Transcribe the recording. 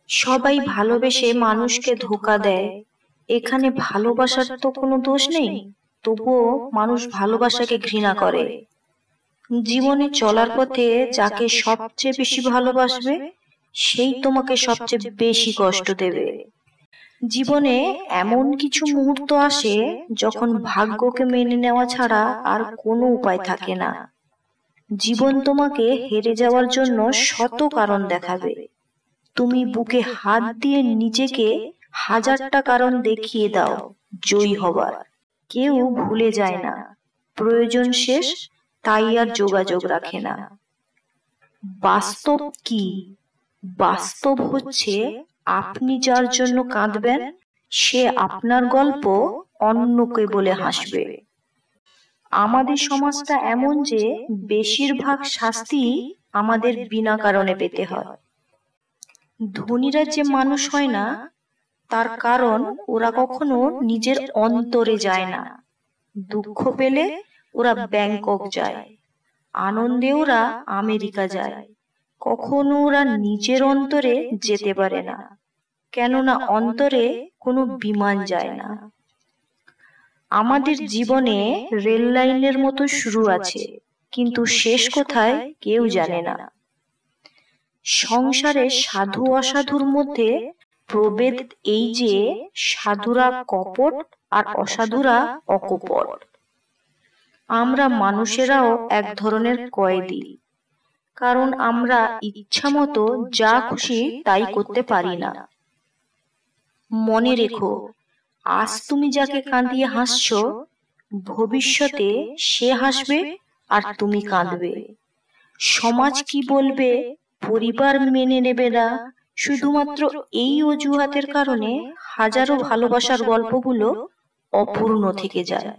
সবাই ভালোবেসে মানুষকে ধোঁকা দেয়। এখানে ভালোবাসার তো কোনো দোষ নেই, তবুও মানুষ ভালোবাসাকে ঘৃণা করে। জীবনে চলার পথে যাকে সবচেয়ে বেশি ভালোবাসবে সেই তোমাকে সবচেয়ে বেশি কষ্ট দেবে। জীবনে এমন কিছু মুহূর্ত আসে যখন ভাগ্যকে মেনে নেওয়া ছাড়া আর কোনো উপায় থাকে না। জীবন তোমাকে হেরে যাওয়ার জন্য শত কারণ দেখাবে। তুমি বুকে হাত দিয়ে নিজেকে হাজারটা কারণ দেখিয়ে দাও জয়ী হবার। কেউ ভুলে যায় না, প্রয়োজন শেষ তাই আর যোগাযোগ রাখে না। বাস্তব কি? বাস্তব হচ্ছে আপনি যার জন্য কাঁদবেন সে আপনার গল্প অন্যকে বলে হাসবে। আমাদের সমাজটা এমন যে বেশিরভাগ শাস্তি আমাদের বিনা কারণে পেতে হয়। ধনীরা যে মানুষ হয় না তার কারণ ওরা কখনো নিজের অন্তরে যায় না। দুঃখ পেলে ওরা ব্যাংকক যায়, আনন্দে ওরা আমেরিকা যায়, কখনো ওরা নিজের অন্তরে যেতে পারে না, কেননা অন্তরে কোনো বিমান যায় না। আমাদের জীবনে রেল লাইনের মতো শুরু আছে, কিন্তু শেষ কোথায় কেউ জানে না। সংসারে সাধু অসাধুর মধ্যে প্রভেদ এই যে সাধুরা কপট আর অসাধুরা অকপট। আমরা মানুষেরাও এক ধরনের কয়েদি, কারণ আমরা ইচ্ছা মতো যা খুশি তাই করতে পারি না। মনে রেখো, আজ তুমি যাকে কাঁদিয়ে হাসছো ভবিষ্যতে সে হাসবে আর তুমি কাঁদবে। সমাজ কি বলবে, পরিবার মেনে নেবে না, শুধুমাত্র এই অজুহাতের কারণে হাজারো ভালোবাসার গল্পগুলো অপূর্ণ থেকে যায়।